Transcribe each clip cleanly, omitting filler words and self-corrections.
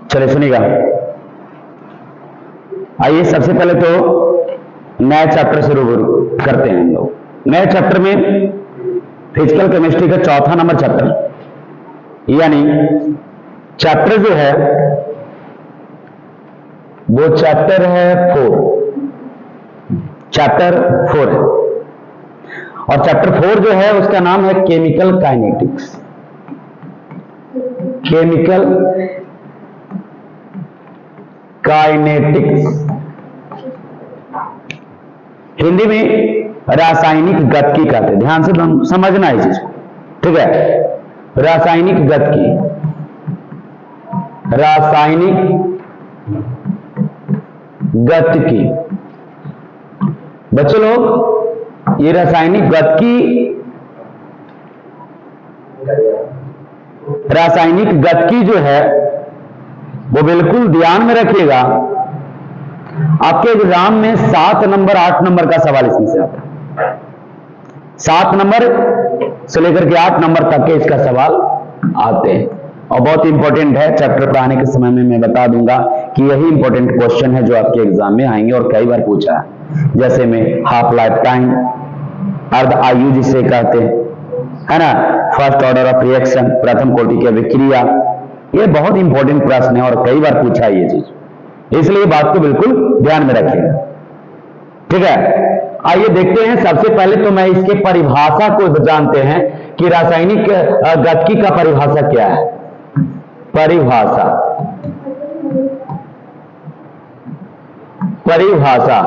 चलिए सुनिएगा। आइए सबसे पहले तो नए चैप्टर से रूबरू करते हैं हम लोग। नए चैप्टर में फिजिकल केमिस्ट्री का चौथा नंबर चैप्टर, यानी चैप्टर जो है वो चैप्टर है 4, चैप्टर 4 है। और चैप्टर 4 जो है उसका नाम है chemical kinetics. Chemical kinetics, Hindi में रासायनिक गतिकी कहते हैं। ध्यान से समझना है इस चीज को, ठीक है। रासायनिक गतिकी, रासायनिक गतिकी। बच्चों लोग, ये रासायनिक गतिकी, रासायनिक गतिकी जो है वो बिल्कुल ध्यान में रखिएगा। आपके एग्जाम में 7 नंबर 8 नंबर का सवाल इसमें से आता है। 7 नंबर से लेकर के 8 नंबर तक के इसका सवाल आते हैं और बहुत इंपॉर्टेंट है। चैप्टर पर आने के समय में मैं बता दूंगा कि यही इंपॉर्टेंट क्वेश्चन है जो आपके एग्जाम में आएंगे और कई बार पूछा है। जैसे में हाफ लाइफ टाइम, अर्ध आयु जिसे कहते हैं, है ना, फर्स्ट ऑर्डर ऑफ रिएक्शन, प्रथम कोटि की अभिक्रिया, ये बहुत इंपॉर्टेंट प्रश्न है और कई बार पूछा है ये चीज, इसलिए बात को बिल्कुल ध्यान में रखिएगा, ठीक है। आइए देखते हैं। सबसे पहले तो मैं इसके परिभाषा को जानते हैं कि रासायनिक गतिकी का परिभाषा क्या है। परिभाषा, परिभाषा,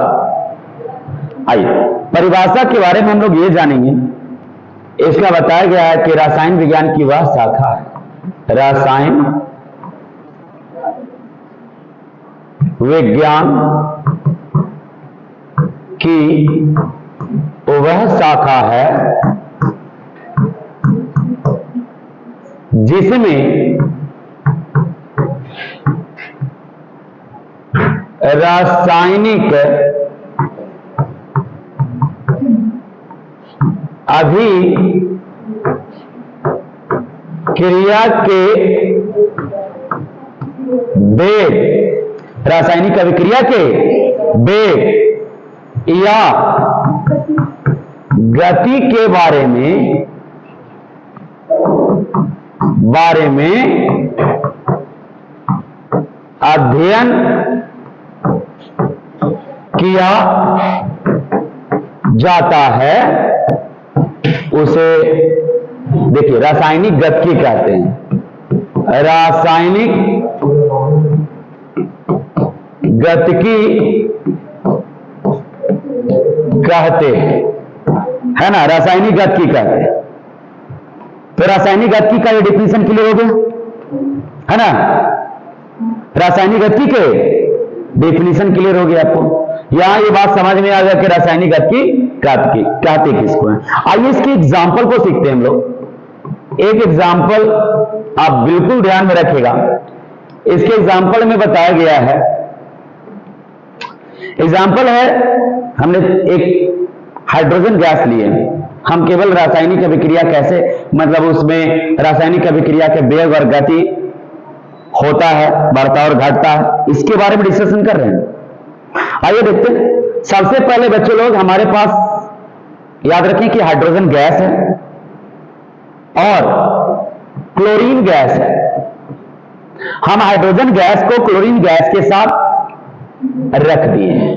आइए परिभाषा के बारे में हम लोग ये जानेंगे। इसका बताया गया है कि रसायन विज्ञान की वह शाखा है, रसायन विज्ञान की वह शाखा है जिसमें रासायनिक अभिक्रिया के वेग, रासायनिक अभिक्रिया के वेग या गति के बारे में अध्ययन किया जाता है, उसे देखिए रासायनिक गतिकी कहते हैं। रासायनिक गतिकी कहते हैं, है ना, रासायनिक गतिकी कहते हैं। तो रासायनिक गतिकी का ये डिफिनेशन क्लियर हो गया, है ना। रासायनिक गतिकी के डिफिनेशन क्लियर हो गया आपको। यहां ये बात समझ में आ गया कि रासायनिक गतिकी कहते किसको है। आइए इसके एग्जाम्पल को सीखते हैं हम लोग। एक एग्जाम्पल आप बिल्कुल ध्यान में रखिएगा। इसके एग्जाम्पल में बताया गया है, एग्जाम्पल है, हमने एक हाइड्रोजन गैस लिए, हम केवल रासायनिक अभिक्रिया कैसे, मतलब उसमें रासायनिक अभिक्रिया के वेग और गति होता है, बढ़ता और घटता है, इसके बारे में डिस्कशन कर रहे हैं। आइए देखते हैं। सबसे पहले बच्चों लोग, हमारे पास याद रखें कि हाइड्रोजन गैस है और क्लोरीन गैस है। हम हाइड्रोजन गैस को क्लोरीन गैस के साथ रख दिए हैं,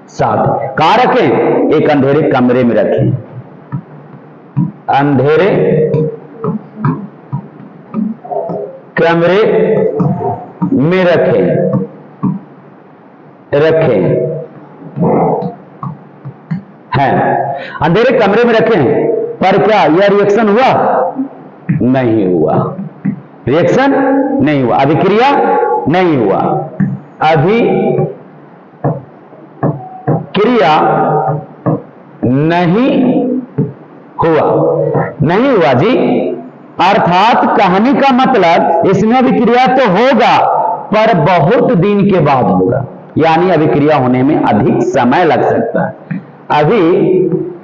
साथ कहां रखें, एक अंधेरे कमरे में रखें, अंधेरे कमरे में रखें हैं, अंधेरे कमरे में रखें। पर क्या यह रिएक्शन हुआ? नहीं हुआ, रिएक्शन नहीं हुआ, अभिक्रिया नहीं हुआ, अभिक्रिया नहीं हुआ जी। अर्थात कहने का मतलब इसमें अभिक्रिया तो होगा पर बहुत दिन के बाद होगा, यानी अभिक्रिया होने में अधिक समय लग सकता है। अभिक्रिया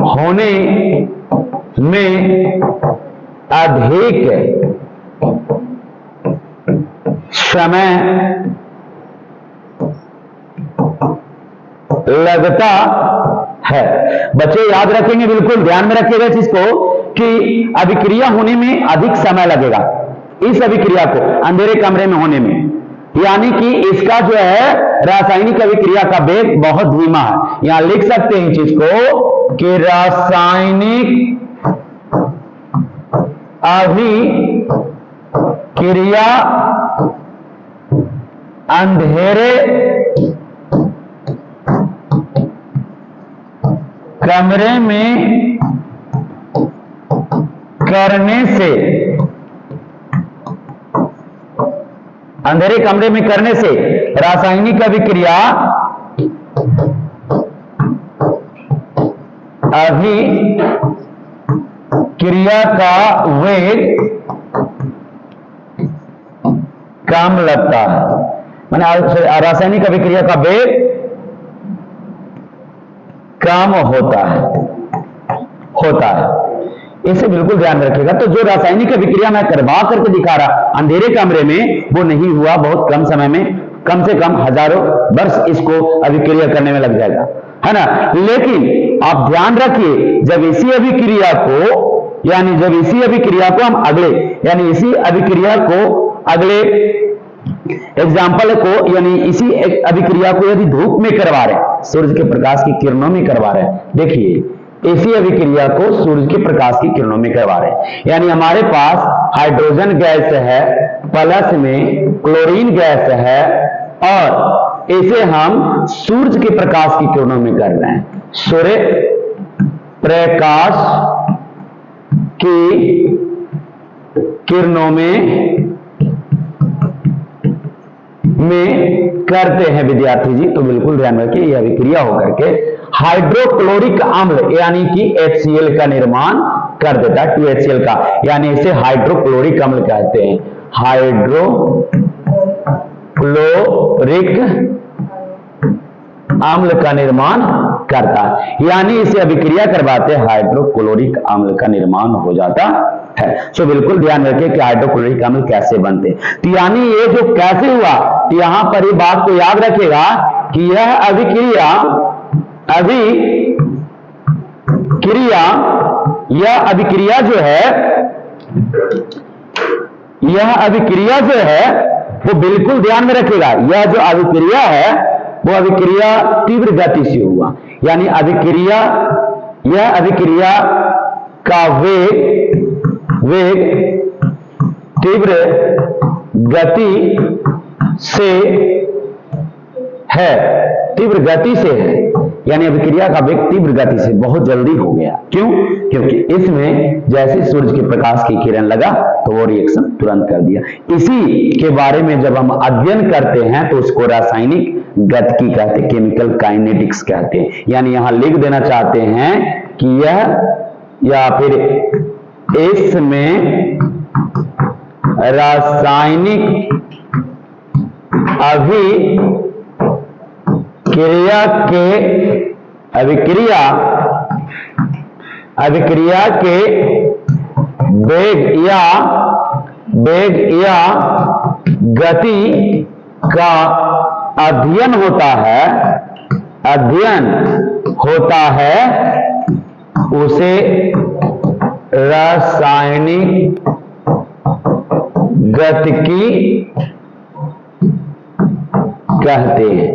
होने में अधिक समय लगता है। बच्चे याद रखेंगे, बिल्कुल ध्यान में रखिएगा इस चीज को कि अभिक्रिया होने में अधिक समय लगेगा, इस अभिक्रिया को अंधेरे कमरे में होने में, यानी कि इसका जो है रासायनिक अभिक्रिया का वेग बहुत धीमा है। यहां लिख सकते हैं इस चीज को कि रासायनिक अभिक्रिया अंधेरे कमरे में करने से, अंधेरे कमरे में करने से रासायनिक अभिक्रिया का वेग कम लगता है, माने रासायनिक अभिक्रिया का वेग कम होता है। इसे बिल्कुल ध्यान रखिएगा। तो जो रासायनिक अभिक्रिया मैं करवा करके दिखा रहा अंधेरे कमरे में, वो नहीं हुआ, बहुत कम समय में, कम से कम हजारों वर्ष इसको अभिक्रिया करने में लग जाएगा, है ना। लेकिन आप ध्यान रखिए, जब इसी अभिक्रिया को हम अगले, यानी इसी अभिक्रिया को अगले एग्जाम्पल को, यानी इसी अभिक्रिया को यदि धूप में करवा रहे हैं, सूर्य के प्रकाश की किरणों में करवा रहे हैं, देखिए इसी अभिक्रिया को सूर्य के प्रकाश की किरणों में करवा रहे हैं, यानी हमारे पास हाइड्रोजन गैस है, प्लस में क्लोरीन गैस है, और इसे हम सूर्य के प्रकाश की किरणों में कर रहे हैं, सूर्य प्रकाश की किरणों में करते हैं विद्यार्थी जी। तो बिल्कुल ध्यान रखिए, यह अभिक्रिया होकर के हाइड्रोक्लोरिक अम्ल यानी कि HCl का निर्माण कर देता है, 2HCl का, यानी इसे हाइड्रोक्लोरिक अम्ल कहते हैं, हाइड्रोक्लोरिक अम्ल का निर्माण करता है, यानी इसे अभिक्रिया करवाते हाइड्रोक्लोरिक अम्ल का निर्माण हो जाता है। सो बिल्कुल ध्यान रखिए कि हाइड्रोक्लोरिक अम्ल कैसे बनते हैं। तो यानी ये जो कैसे हुआ, तो यहां पर ये बात को याद रखिएगा कि यह अभिक्रिया जो है वो बिल्कुल ध्यान में रखिएगा, यह जो अभिक्रिया है वो अभिक्रिया तीव्र गति से हुआ, यानी यह अभिक्रिया का वेग तीव्र गति से है, यानी अभिक्रिया का वेग तीव्र गति से बहुत जल्दी हो गया। क्यों? क्योंकि इसमें जैसे सूर्य के प्रकाश की किरण लगा तो वो रिएक्शन तुरंत कर दिया। इसी के बारे में जब हम अध्ययन करते हैं तो उसको रासायनिक गतिकी कहते हैं, केमिकल काइनेटिक्स कहते हैं। यानी यहां लिख देना चाहते हैं कि यह या फिर इसमें रासायनिक अभिक्रिया के वेग या गति का अध्ययन होता है उसे रासायनिक गतिकी कहते हैं।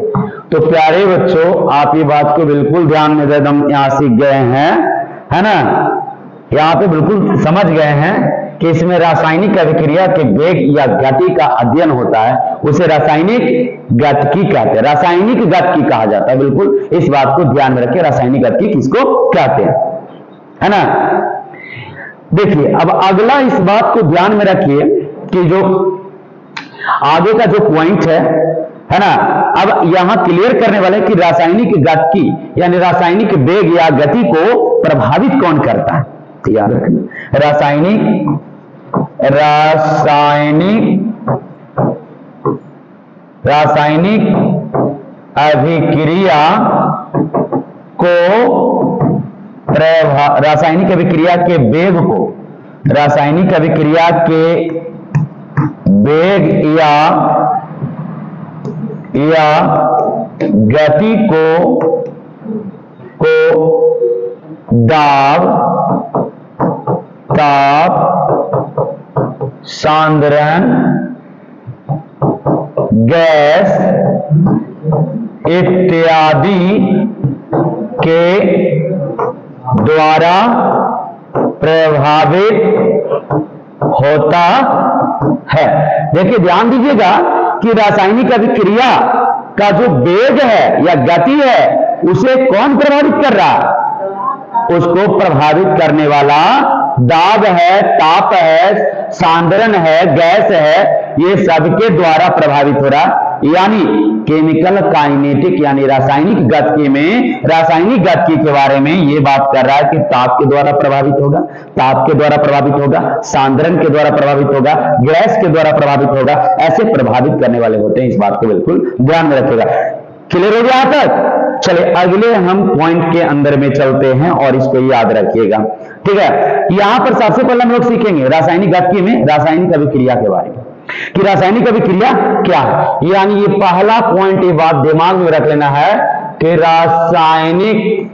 तो प्यारे बच्चों, आप ये बात को बिल्कुल ध्यान में एकदम यहां सीख गए हैं, है ना। यहां पे बिल्कुल समझ गए हैं कि इसमें रासायनिक अभिक्रिया के वेग या गति का अध्ययन होता है, उसे रासायनिक गतिकी कहते हैं, रासायनिक गतिकी कहा जाता है। बिल्कुल इस बात को ध्यान में रखिए, रासायनिक गतिकी किसको कहते हैं, है ना। देखिए अब अगला इस बात को ध्यान में रखिए कि जो आगे का जो पॉइंट है ना, अब यहां क्लियर करने वाले कि रासायनिक गतिकी यानी रासायनिक वेग या गति को प्रभावित कौन करता है। याद रखना, रासायनिक अभिक्रिया को रासायनिक अभिक्रिया के वेग को, रासायनिक अभिक्रिया के वेग या गति को दाब, ताप, सांद्रण, गैस इत्यादि के द्वारा प्रभावित होता है। देखिए ध्यान दीजिएगा कि रासायनिक अभिक्रिया का जो वेग है या गति है उसे कौन प्रभावित कर रहा है? उसको प्रभावित करने वाला दाब है, ताप है, सांद्रण है, गैस है, ये सबके द्वारा प्रभावित हो रहा। यानी केमिकल काइनेटिक यानी रासायनिक गतिकी में, रासायनिक गतिकी के बारे में ये बात कर रहा है कि ताप के द्वारा प्रभावित होगा, ताप के द्वारा प्रभावित होगा, सांद्रण के द्वारा प्रभावित होगा, गैस के द्वारा प्रभावित होगा, ऐसे प्रभावित करने वाले होते हैं। इस बात को बिल्कुल ध्यान में रखिएगा। क्लियर हो गया यहां तक? चलिए अगले हम पॉइंट के अंदर में चलते हैं और इसको याद रखिएगा। ठीक है, यहां पर सबसे पहले हम लोग सीखेंगे रासायनिक गतिकी में रासायनिक अभिक्रिया के बारे में कि रासायनिक अभिक्रिया क्या है। यानी ये पहला पॉइंट, ये बात दिमाग में रख लेना है कि रासायनिक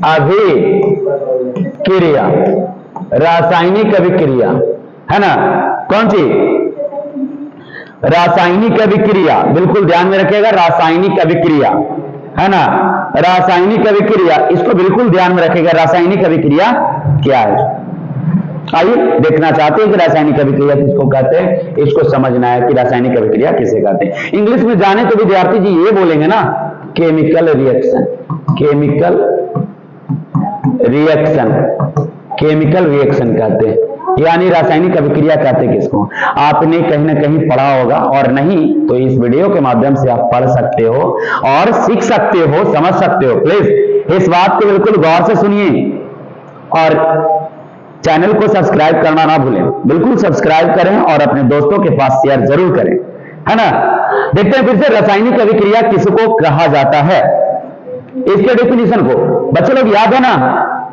अभिक्रिया, रासायनिक अभिक्रिया है ना, कौन सी? रासायनिक अभिक्रिया, बिल्कुल ध्यान में रखिएगा, रासायनिक अभिक्रिया है ना, रासायनिक अभिक्रिया, इसको बिल्कुल ध्यान में रखिएगा। रासायनिक अभिक्रिया क्या है? आइए देखना चाहते हैं कि रासायनिक अभिक्रिया किसको कहते हैं, इसको समझना है कि रासायनिक अभिक्रिया किसे कहते हैं। इंग्लिश में जाने तो विद्यार्थी जी ये बोलेंगे ना, chemical reaction, chemical reaction, chemical reaction कहते हैं, यानी रासायनिक अभिक्रिया कहते हैं किसको? आपने कहीं ना कहीं पढ़ा होगा, और नहीं तो इस वीडियो के माध्यम से आप पढ़ सकते हो और सीख सकते हो, समझ सकते हो। प्लीज इस बात को बिल्कुल गौर से सुनिए और चैनल को सब्सक्राइब करना ना भूलें। बिल्कुल सब्सक्राइब करें और अपने दोस्तों के पास शेयर जरूर करें, है ना। देखते हैं फिर से रासायनिक अभिक्रिया किसको कहा जाता है, इसके डेफिनेशन को। बच्चों लोग याद है ना,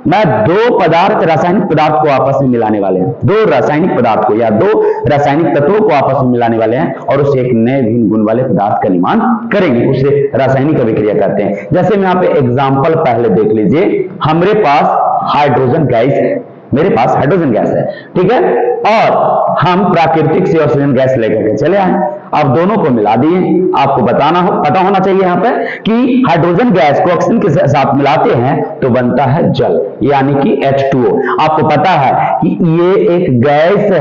मैं दो पदार्थ, रासायनिक पदार्थ को आपस में मिलाने वाले हैं, दो रासायनिक पदार्थ को या दो रासायनिक तत्वों को आपस में मिलाने वाले हैं और उससे एक नए भिन्न गुण वाले पदार्थ का निर्माण करेंगे, उसे रासायनिक अभिक्रिया कहते हैं। जैसे में यहाँ पे एग्जाम्पल पहले देख लीजिए, हमारे पास हाइड्रोजन गैस है, मेरे पास हाइड्रोजन गैस है, ठीक है, और हम प्राकृतिक से ऑक्सीजन गैस लेकर के चले आए, अब दोनों को मिला दिए। आपको पता होना चाहिए यहाँ पे कि हाइड्रोजन गैस को ऑक्सीजन के साथ मिलाते हैं तो बनता है जल, यानी कि H2O। आपको पता है कि ये एक गैस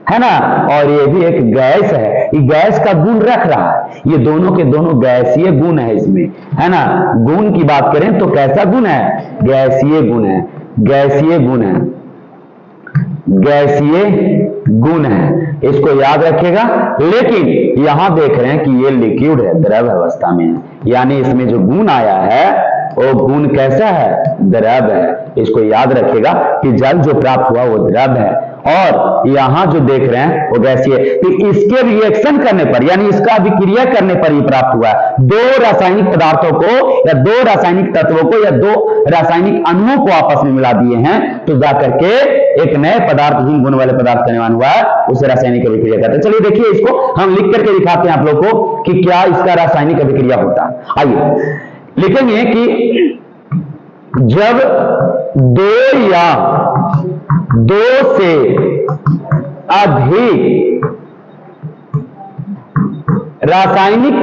है ना, और ये भी एक गैस है, ये गैस का गुण रख रहा है, ये दोनों के दोनों गैसीय गुण है इसमें, है ना। गुण की बात करें तो कैसा गुण है? गैसीय गुण है, गैसीय गुण है, गैसीय गुण है, इसको याद रखिएगा। लेकिन यहां देख रहे हैं कि ये लिक्विड है, द्रव अवस्था में है, यानी इसमें जो गुण आया है वो गुण कैसा है? द्रव है। इसको याद रखिएगा कि जल जो प्राप्त हुआ वो द्रव है, और यहां जो देख रहे हैं वो गैसीय। तो इसके रिएक्शन करने पर, यानी इसका अभिक्रिया करने पर ही प्राप्त हुआ है। दो रासायनिक पदार्थों को या दो रासायनिक तत्वों को या दो रासायनिक अणुओं को आपस में मिला दिए हैं तो जाकर के एक नए पदार्थ, भिन्न गुण वाले पदार्थ का निर्माण हुआ है, उसे रासायनिक अभिक्रिया कहते हैं। चलिए देखिए, इसको हम लिख करके दिखाते हैं आप लोग को कि क्या इसका रासायनिक अभिक्रिया होता है। आइए लिखेंगे कि जब दो या दो से अधिक रासायनिक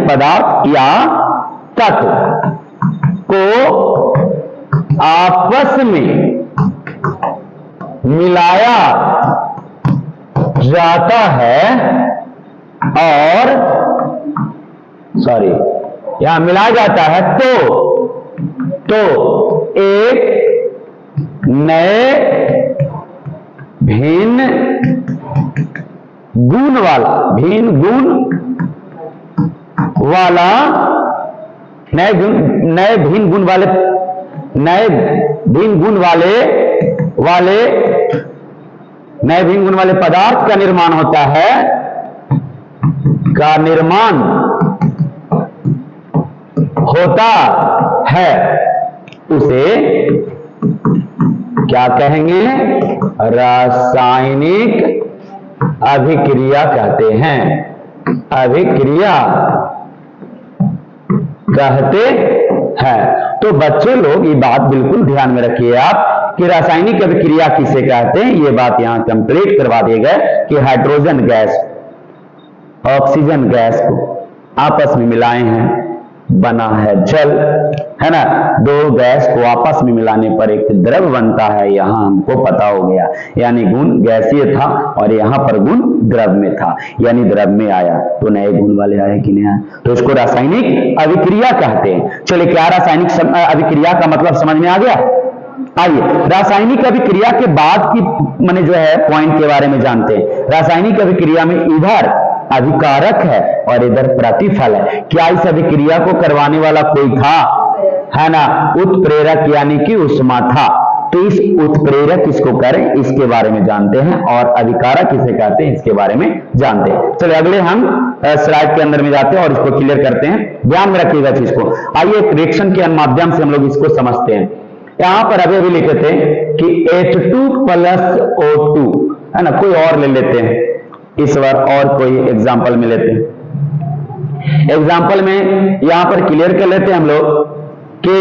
पदार्थ या तत्व को आपस में मिलाया जाता है और यहां मिलाया जाता है तो एक नए भिन्न गुण वाला नए भिन्न गुण वाले नए भिन्न गुण वाले पदार्थ का निर्माण होता है, का निर्माण होता है, उसे क्या कहेंगे? रासायनिक अभिक्रिया कहते हैं। अभिक्रिया कहते हैं। तो बच्चे लोग ये बात बिल्कुल ध्यान में रखिए आप कि रासायनिक अभिक्रिया किसे कहते हैं। ये बात यहां कंप्लीट करवा दिए गए कि हाइड्रोजन गैस ऑक्सीजन गैस को आपस में मिलाए हैं, बना है जल, है ना। दो गैस को आपस में मिलाने पर एक द्रव बनता है, यहां हमको पता हो गया। यानी गुण गैसीय था और यहां पर गुण द्रव में था, यानी द्रव में आया तो नए गुण वाले आए कि नहीं आए, तो इसको रासायनिक अभिक्रिया कहते हैं। चलिए, क्या रासायनिक अभिक्रिया का मतलब समझ में आ गया? आइए रासायनिक अभिक्रिया के बाद की माने जो है पॉइंट के बारे में जानते हैं। रासायनिक अभिक्रिया में इधर अभिकारक है और इधर प्रतिफल है। क्या इस अभिक्रिया को करवाने वाला कोई था? है ना, उत्प्रेरक यानी कि उष्मा था। तो इस उत्प्रेरक किसको करें, इसके बारे में जानते हैं, और अभिकारक किसे कहते हैं इसके बारे में जानते हैं। चलिए अगले हम स्लाइड के अंदर में जाते हैं और इसको क्लियर करते हैं। ध्यान में रखिएगा चीज को। आइए एक रिएक्शन के माध्यम से हम लोग इसको समझते हैं। यहां पर अभी लिखे थे कि H2 + O2, है ना। कोई और ले लेते हैं इस बार, और कोई एग्जाम्पल में लेते हैं। एग्जाम्पल में यहां पर क्लियर कर लेते हैं हम लोग कि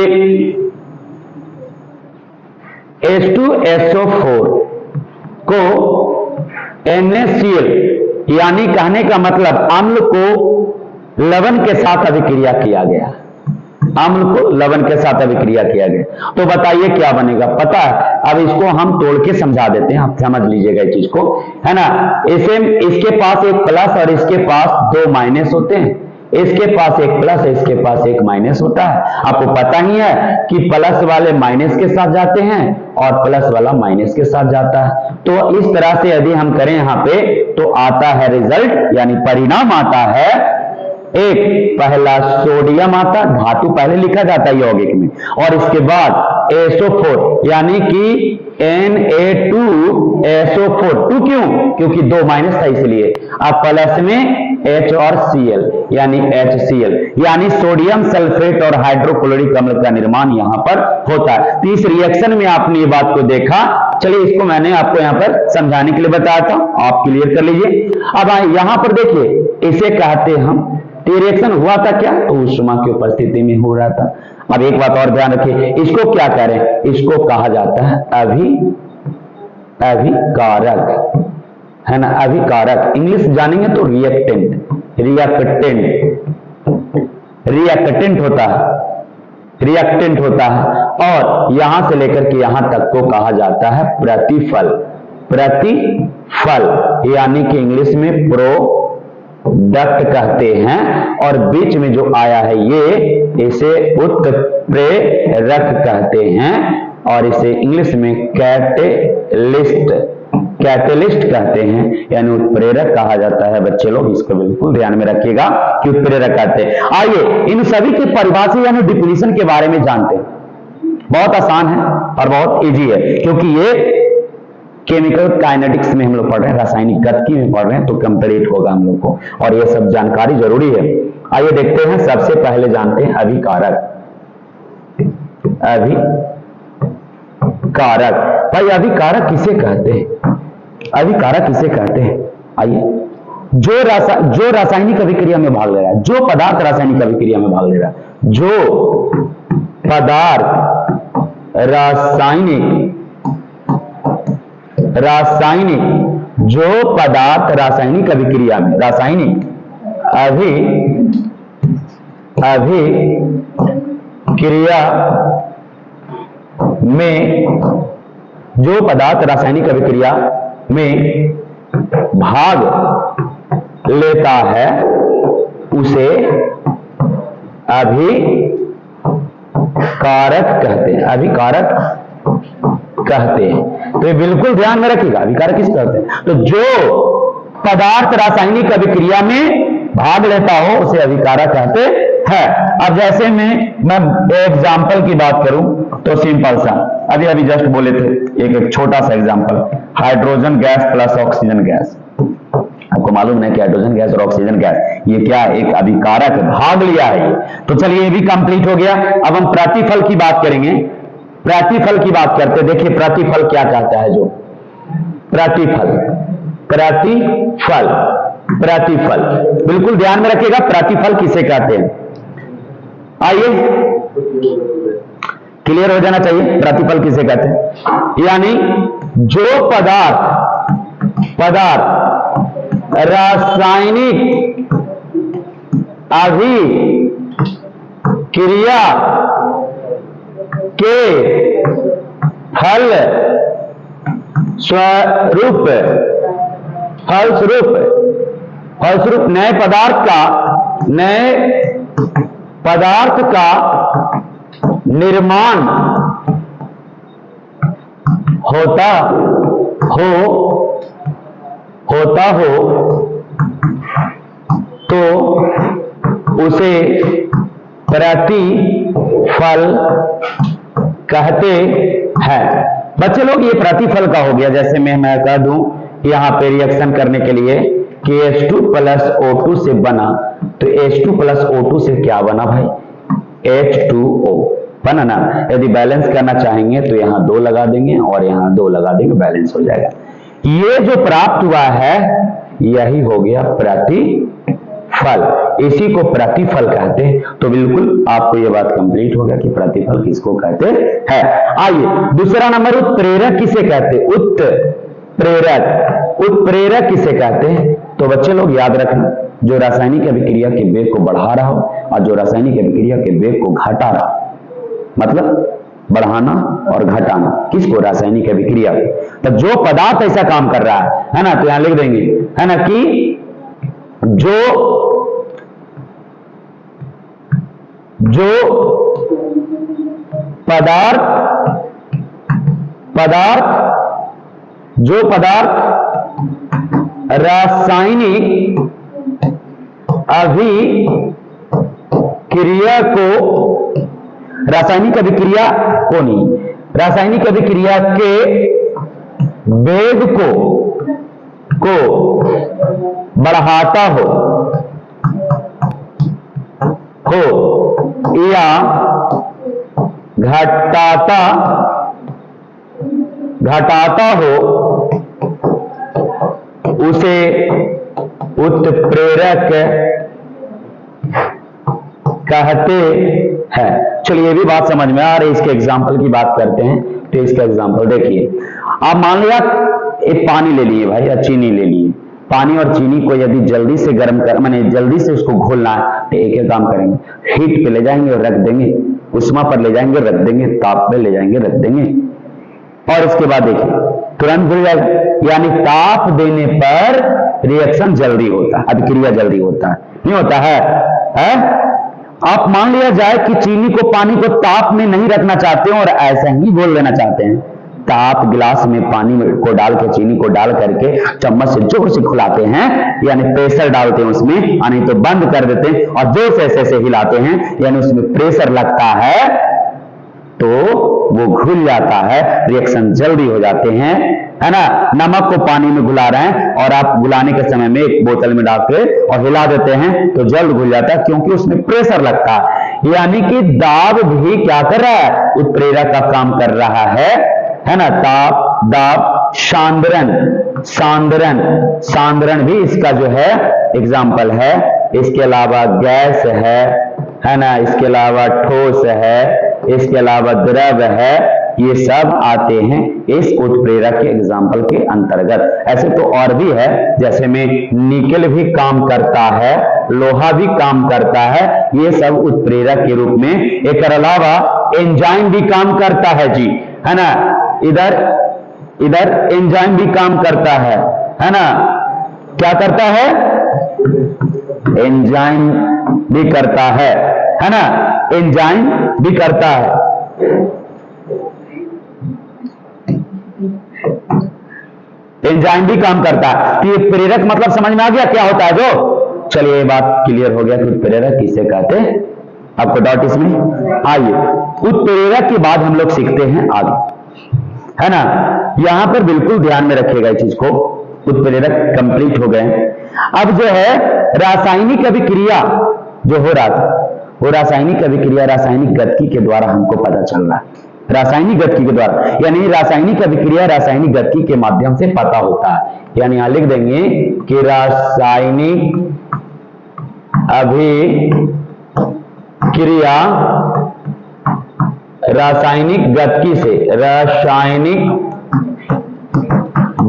H2SO4 को NaCl, यानी कहने का मतलब अम्ल को लवण के साथ अभिक्रिया किया गया, अम्ल को लवण के साथ अभिक्रिया किया गया। तो बताइए क्या बनेगा, पता है? अब इसको हम तोड़ के समझा देते हैं, आप समझ लीजिएगा इस चीज को, है ना। इसके पास एक प्लस और इसके पास दो माइनस होते हैं। इसके पास एक प्लस, इसके पास एक माइनस होता है। आपको पता ही है कि प्लस वाले माइनस के साथ जाते हैं और प्लस वाला माइनस के साथ जाता है। तो इस तरह से यदि हम करें यहां पे, तो आता है रिजल्ट, यानी परिणाम आता है। एक पहला सोडियम आता, धातु पहले लिखा जाता है यौगिक में, और इसके बाद SO4 यानी कि Na2SO4। टू क्यों? क्योंकि दो माइनस था इसलिए। अब प्लस में H और Cl यानी HCl, यानी सोडियम सल्फेट और हाइड्रोक्लोरिक अम्ल का निर्माण यहां पर होता है। तो इस रिएक्शन में आपने ये बात को देखा। चलिए इसको मैंने आपको यहां पर समझाने के लिए बताया था, आप क्लियर कर लीजिए। अब यहां पर देखिए, इसे कहते हम, रिएक्शन हुआ था क्या? तो उष्मा की उपस्थिति में हो रहा था। अब एक बात और ध्यान रखिए, इसको क्या करें? इसको कहा जाता है अभिकारक, है ना। अभिकारक इंग्लिश जानेंगे तो रिएक्टेंट, रिएक्टेंट होता है, रिएक्टेंट होता है। और यहां से लेकर के यहां तक को कहा जाता है प्रतिफल, प्रतिफल यानी कि इंग्लिश में प्रोडक्ट कहते हैं। और बीच में जो आया है ये, इसे उत्प्रेरक कहते हैं, और इसे इंग्लिश में कैटेलिस्ट कहते हैं, यानी उत्प्रेरक कहा जाता है। बच्चे लोग इसको बिल्कुल ध्यान में रखिएगा कि उत्प्रेरक कहते हैं। आइए इन सभी की परिभाषा यानी डिफिनीशन के बारे में जानते हैं। बहुत आसान है और बहुत इजी है, क्योंकि ये केमिकल काइनेटिक्स में हम लोग पढ़ रहे हैं, रासायनिक गतिकी में पढ़ रहे हैं, तो कंप्लीट होगा हम लोग को, और ये सब जानकारी जरूरी है। आइए देखते हैं। सबसे पहले जानते हैं अभिकारक। अभिकारक, भाई अभिकारक किसे कहते हैं? अभिकारक किसे कहते हैं? आइए, जो रासायनिक अभिक्रिया में भाग ले रहा है, जो पदार्थ रासायनिक अभिक्रिया में भाग ले रहा है, जो पदार्थ रासायनिक जो पदार्थ रासायनिक अभिक्रिया में, रासायनिक अभिक्रिया में जो पदार्थ रासायनिक अभिक्रिया में भाग लेता है उसे अभिकारक कहते हैं, अभिकारक कहते हैं। तो ये बिल्कुल ध्यान में रखिएगा, अभिकारक किस कहते हैं? तो जो पदार्थ रासायनिक अभिक्रिया में भाग लेता हो उसे अभिकारक कहते है। अब जैसे मैं एग्जाम्पल की बात करूं तो सिंपल सा अभी अभी जस्ट बोले थे एक छोटा सा example, hydrogen gas plus oxygen gas. आपको मालूम है कि हाइड्रोजन गैस और ऑक्सीजन गैस ये क्या एक अभिकारक भाग लिया है ये। तो चलिए ये भी कंप्लीट हो गया। अब हम प्रतिफल की बात करेंगे। प्रतिफल की बात करते, देखिए प्रतिफल क्या कहता है, जो प्रतिफल प्रतिफल प्रतिफल बिल्कुल ध्यान में रखिएगा, प्रतिफल किसे कहते हैं। आइए क्लियर हो जाना चाहिए प्रतिफल किसे कहते हैं। यानी जो पदार्थ रासायनिक अभिक्रिया के फलस्वरूप नए पदार्थ का निर्माण होता हो तो उसे प्रतिफल कहते हैं। बच्चे लोग ये प्रतिफल का हो गया। जैसे मैं कह दूं यहां पे रिएक्शन करने के लिए कि H2 प्लस O2 से बना, तो H2 प्लस O2 से क्या बना भाई, H2O बना ना। यदि बैलेंस करना चाहेंगे तो यहां 2 लगा देंगे और यहां 2 लगा देंगे, बैलेंस हो जाएगा। ये जो प्राप्त हुआ है यही हो गया प्रतिफल, इसी को प्रतिफल कहते हैं। तो बिल्कुल आपको ये बात कंप्लीट हो गया कि प्रतिफल किसको कहते हैं। आइए दूसरा नंबर, उत्प्रेरक किसे कहते हैं। उत्प्रेरक किसे कहते हैं। तो बच्चे लोग याद रखना, जो रासायनिक अभिक्रिया के वेग को बढ़ा रहा हो और जो रासायनिक अभिक्रिया के वेग को घटा रहा हो, मतलब बढ़ाना और घटाना किसको, रासायनिक अभिक्रिया को। तो जो पदार्थ ऐसा काम कर रहा है ना, तो यहां लिख देंगे है ना कि जो पदार्थ रासायनिक अभिक्रिया के वेग को बढ़ाता हो या घटाता हो उसे उत्प्रेरक कहते हैं। चलिए ये भी बात समझ में आ रही है। इसके एग्जाम्पल की बात करते हैं। तो इसका एग्जाम्पल देखिए, आप मान लिया एक पानी ले लिए भाई या चीनी ले लिए। पानी और चीनी को यदि जल्दी से गर्म कर, माने जल्दी से उसको घोलना है, तो एक काम करेंगे, हीट पे ले जाएंगे और रख देंगे, उष्मा पर ले जाएंगे रख देंगे, ताप पे ले जाएंगे रख देंगे, और इसके बाद देखिए तुरंत घुल जाएगा। यानी ताप देने पर रिएक्शन जल्दी होता है, अभिक्रिया जल्दी होता है, नहीं होता है? आप मान लिया जाए कि चीनी को, पानी को ताप में नहीं रखना चाहते हैं और ऐसा ही घोल लेना चाहते हैं, तो आप गिलास में पानी को डाल के, चीनी को डाल करके चम्मच से जोर से खुलाते हैं, यानी प्रेशर डालते हैं उसमें, यानी तो बंद कर देते हैं और जोर से ऐसे हिलाते हैं, यानी उसमें प्रेशर लगता है तो वो घुल जाता है, रिएक्शन जल्दी हो जाते हैं, है ना। नमक को पानी में घुला रहे हैं और आप घुलाने के समय में एक बोतल में डाल के और हिला देते हैं तो जल्द घुल जाता है, क्योंकि उसमें प्रेशर लगता है। यानी कि दाब भी क्या कर रहा है, उत्प्रेरक का काम कर रहा है ना। ताप, दाब, सांद्रण भी इसका जो है एग्जाम्पल है। इसके अलावा गैस है ना, इसके अलावा ठोस है, इसके अलावा द्रव है, ये सब आते हैं इस उत्प्रेरक के एग्जाम्पल के अंतर्गत। ऐसे तो और भी है, जैसे में निकेल भी काम करता है, लोहा भी काम करता है, ये सब उत्प्रेरक के रूप में। एक अलावा एंजाइम भी काम करता है जी, है ना। इधर एंजाइम भी काम करता है ना। क्या करता है, एंजाइम भी करता है ना, एंजाइम भी करता है। एंजाइम भी काम करता है। तो ये प्रेरक मतलब समझ में आ गया क्या होता है जो। चलिए ये बात क्लियर हो गया कि प्रेरक किसे कहते आपको डॉट इसमें। आइए उत्प्रेरक के बाद हम लोग सीखते हैं आगे, है ना। यहां पर बिल्कुल ध्यान में रखिएगा इस चीज को, उत्प्रेरक कंप्लीट हो गए। अब जो है रासायनिक अभिक्रिया जो हो रहा था, वो रासायनिक अभिक्रिया रासायनिक गतिकी के द्वारा हमको पता चल रहा है, रासायनिक गतिकी के द्वारा, यानी रासायनिक अभिक्रिया रासायनिक गतिकी के माध्यम से पता होता है। यानी यहां लिख देंगे कि रासायनिक अभिक्रिया रासायनिक गतिकी से, रासायनिक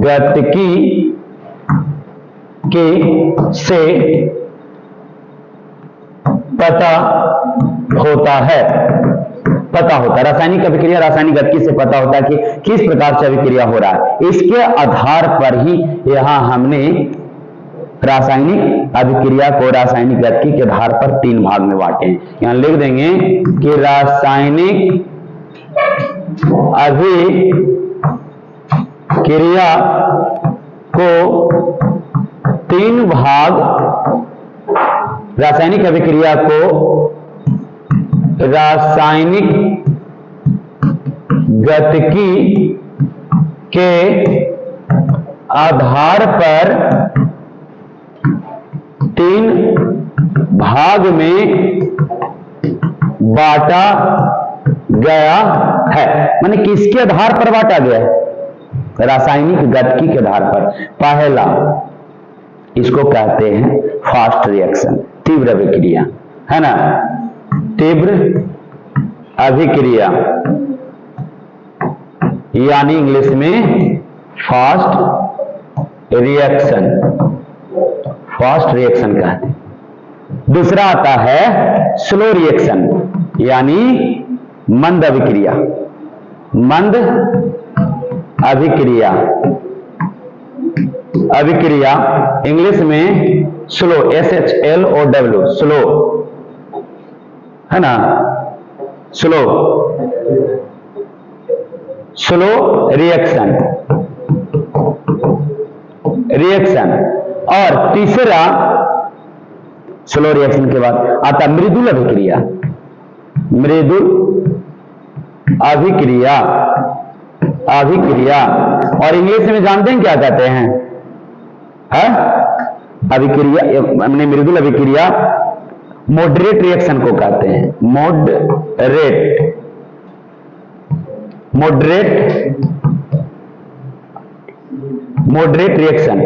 गतिकी के से पता होता है, पता होता है। रासायनिक अभिक्रिया रासायनिक गतिकी से पता होता है कि किस प्रकार से अभिक्रिया हो रहा है। इसके आधार पर ही यहां हमने रासायनिक अभिक्रिया को रासायनिक गतिकी के आधार पर 3 भाग में बांटे हैं। यहां लिख देंगे कि रासायनिक अभिक्रिया को 3 भाग, रासायनिक अभिक्रिया को रासायनिक गतिकी के आधार पर 3 भाग में बांटा गया है। माने किसके आधार पर बांटा गया है? रासायनिक गतिकी के आधार पर। पहला इसको कहते हैं फास्ट रिएक्शन, तीव्र अभिक्रिया, है ना, तीव्र अभिक्रिया, यानी इंग्लिश में फास्ट रिएक्शन, फास्ट रिएक्शन कहते हैं। दूसरा आता है स्लो रिएक्शन, यानी मंद अभिक्रिया, मंद अभिक्रिया, अभिक्रिया इंग्लिश में स्लो, SHLOW, स्लो, है ना, स्लो, स्लो रिएक्शन, रिएक्शन। और तीसरा स्लो रिएक्शन के बाद आता मृदुल अभिक्रिया, मृदुल अभिक्रिया, अभिक्रिया। और इंग्लिश में जानते हैं क्या कहते हैं? है अभिक्रिया, मृदुल अभिक्रिया मॉडरेट रिएक्शन को कहते हैं, moderate, moderate, moderate reaction,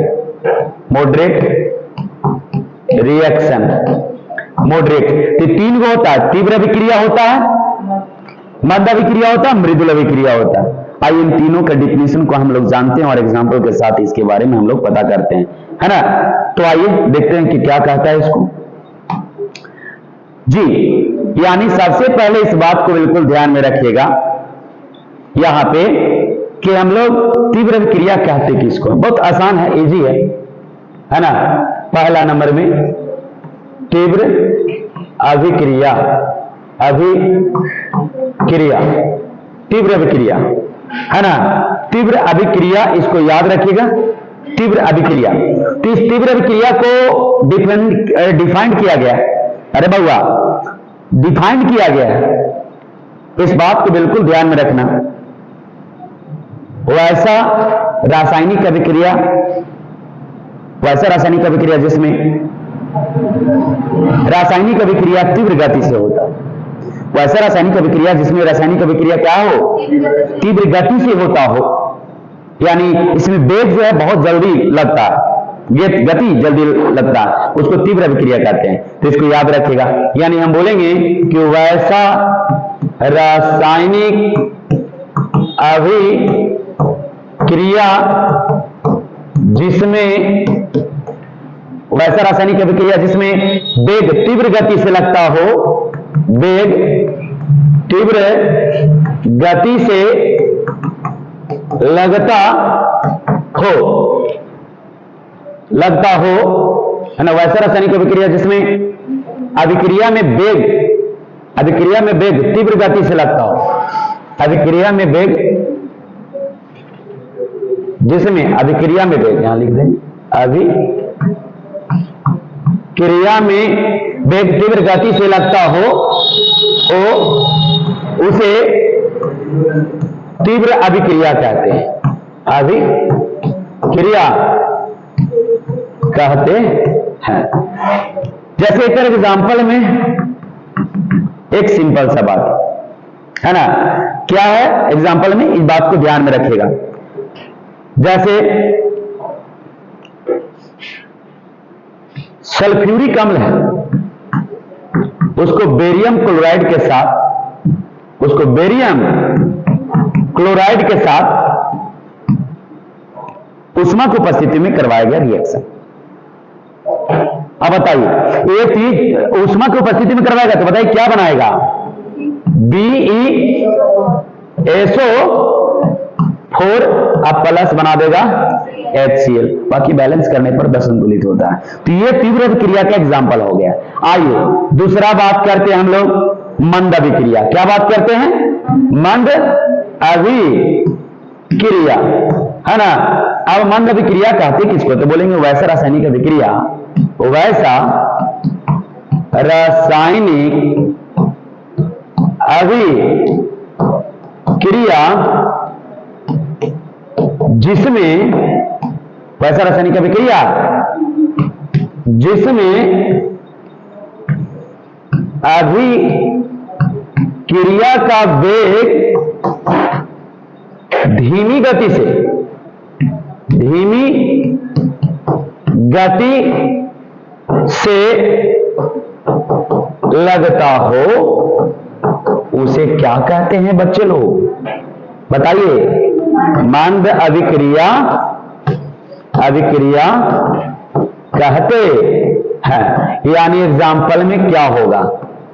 moderate reaction, moderate. तो 3 को होता है, तीव्र अभिक्रिया होता है, मंद अभिक्रिया होता है, मृदुल अभिक्रिया होता है। आइए इन तीनों का डिफिनेशन को हम लोग जानते हैं और एग्जाम्पल के साथ इसके बारे में हम लोग पता करते हैं, है ना। तो आइए देखते हैं कि क्या कहता है इसको जी। यानी सबसे पहले इस बात को बिल्कुल ध्यान में रखिएगा यहां पे कि हम लोग तीव्र अभिक्रिया कहते किसको, बहुत आसान है, इजी है ना। पहला नंबर में तीव्र अभिक्रिया, अभिक्रिया, तीव्र अभिक्रिया, है ना, तीव्र अभिक्रिया, इसको याद रखिएगा, तीव्र अभिक्रिया। तो इस तीव्र अभिक्रिया को डिफाइंड किया गया, अरे बउआ डिफाइंड किया गया है, इस बात को बिल्कुल ध्यान में रखना। वैसा रासायनिक अभिक्रिया, वैसा रासायनिक अभिक्रिया जिसमें रासायनिक अभिक्रिया तीव्र गति से होता है, वैसा रासायनिक अभिक्रिया जिसमें रासायनिक अभिक्रिया क्या हो, तीव्र गति से होता हो, यानी इसमें वेग जो है बहुत जल्दी लगता है, ये गति जल्दी लगता है, उसको तीव्र अभिक्रिया कहते हैं। तो इसको याद रखिएगा। यानी हम बोलेंगे कि वैसा रासायनिक अभिक्रिया जिसमें, वैसा रासायनिक अभिक्रिया जिसमें वेग तीव्र गति से लगता हो, वेग तीव्र गति से लगता हो, लगता हो, है ना, वैसा रासायनिक अभिक्रिया जिसमें अभिक्रिया में वेग, अभिक्रिया में वेग तीव्र गति से लगता हो, अभिक्रिया में वेग, जिसमें अभिक्रिया में वेग, यहां लिख दें क्रिया में वेग तीव्र गति से लगता हो उसे तीव्र अभिक्रिया कहते हैं। अभिक्रिया कहते हैं। जैसे एक एग्जांपल में एक सिंपल सा बात है ना, क्या है एग्जांपल में, इस बात को ध्यान में रखिएगा। जैसे सल्फ्यूरिक अम्ल है, उसको बेरियम क्लोराइड के साथ, के साथ ऊष्मा की उपस्थिति में करवाया गया रिएक्शन। अब बताइए, ये चीज ऊष्मा की उपस्थिति में करवाएगा तो बताइए क्या बनाएगा? BeSO4 अब प्लस बना देगा HCl, बाकी बैलेंस करने पर 10 संतुलित होता है। तो ये तीव्र अभिक्रिया का एग्जांपल हो गया। आइए दूसरा बात करते हैं हम लोग मंद अभिक्रिया। क्या बात करते हैं? मंद अभिक्रिया, है ना। अब मंद अभिक्रिया कहते किसको? तो बोलेंगे वैसा रासायनिक अभिक्रिया, वैसा रासायनिक अभिक्रिया जिसमें, वैसा रासायनिक अभिक्रिया जिसमें अभिक्रिया का वेग धीमी गति से लगता हो उसे क्या कहते हैं बच्चे लोग? बताइए। मंद अभिक्रिया कहते हैं। यानी एग्जाम्पल में क्या होगा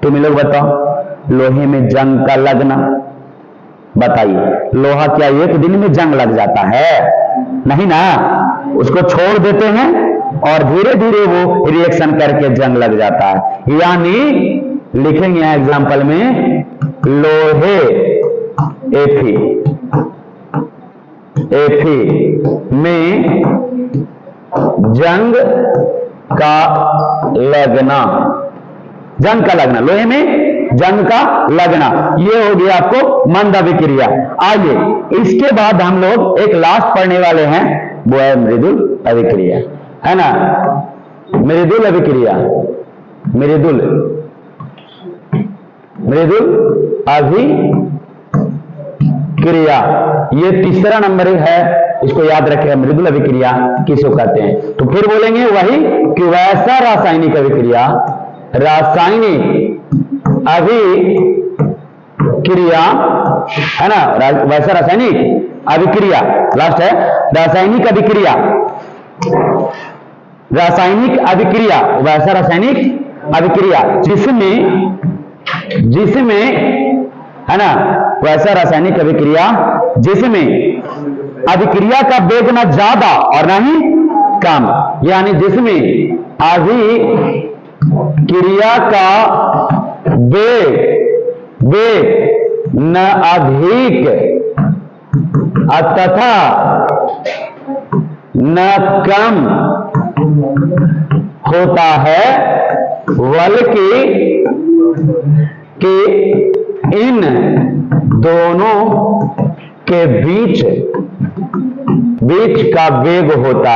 तुम लोग बताओ? लोहे में जंग का लगना। बताइए, लोहा क्या एक दिन में जंग लग जाता है? नहीं ना, उसको छोड़ देते हैं और धीरे धीरे वो रिएक्शन करके जंग लग जाता है। यानी लिखेंगे यहां एग्जाम्पल में, लोहे Fe में जंग का लगना, लोहे में जंग का लगना, ये हो गया आपको मंद अभिक्रिया। आइए इसके बाद हम लोग एक लास्ट पढ़ने वाले हैं, वो है मृदुल अभिक्रिया, है ना। मृदुल अभिक्रिया, मृदुल अभिक्रिया, ये तीसरा नंबर है, इसको याद रखिएगा। मृदुल अभिक्रिया किसको कहते हैं? तो फिर बोलेंगे वही कि वैसा रासायनिक अभिक्रिया, है ना, वैसा रासायनिक अभिक्रिया, लास्ट है रासायनिक अभिक्रिया, वैसा रासायनिक अभिक्रिया जिसमें है ना, वैसा रासायनिक अभिक्रिया जिसमें अभिक्रिया का वेग न ज्यादा और न ही कम, यानी जिसमें अभिक्रिया का वेग न अधिक तथा न कम होता है, बल्कि कि इन दोनों के बीच का वेग होता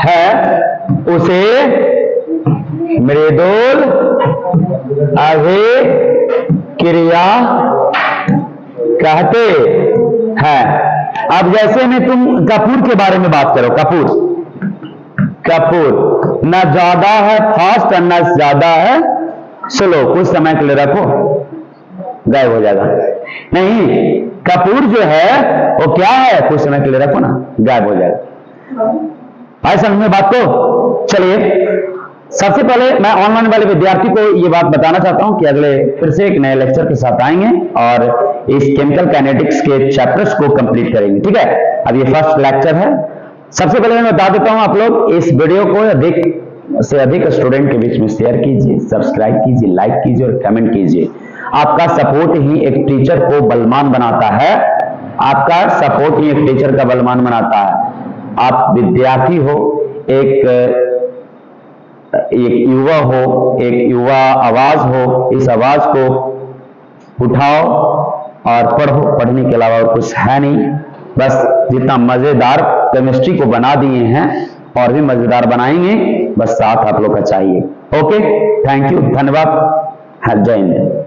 है, उसे मृदुल अभिक्रिया कहते हैं। अब जैसे में तुम कपूर के बारे में बात करो, कपूर न ज्यादा है फास्ट और न ज्यादा है स्लो, कुछ समय के लिए रखो गायब हो जाएगा। नहीं, कपूर जो है वो क्या है, कुछ समय के लिए रखो ना, गायब हो जाएगा। आए समझ में बात को? चलिए सबसे पहले मैं ऑनलाइन वाले विद्यार्थी को ये बात बताना चाहता हूं कि अगले फिर से एक नए लेक्चर के साथ आएंगे और इस केमिकल काइनेटिक्स के चैप्टर्स को कंप्लीट करेंगे। ठीक है, अब ये फर्स्ट लेक्चर है। सबसे पहले मैं बता देता हूं, आप लोग इस वीडियो को अधिक से अधिक स्टूडेंट के बीच में शेयर कीजिए, सब्सक्राइब कीजिए, लाइक कीजिए और कमेंट कीजिए। आपका सपोर्ट ही एक टीचर को बलवान बनाता है, आपका सपोर्ट ही एक टीचर का बलवान बनाता है। आप विद्यार्थी हो, एक युवा हो, एक युवा आवाज हो, इस आवाज को उठाओ और पढ़ो। पढ़ने के अलावा और कुछ है नहीं। बस जितना मजेदार केमिस्ट्री को बना दिए हैं और भी मजेदार बनाएंगे, बस साथ आप लोग का चाहिए। ओके, थैंक यू, धन्यवाद, जय हिंद।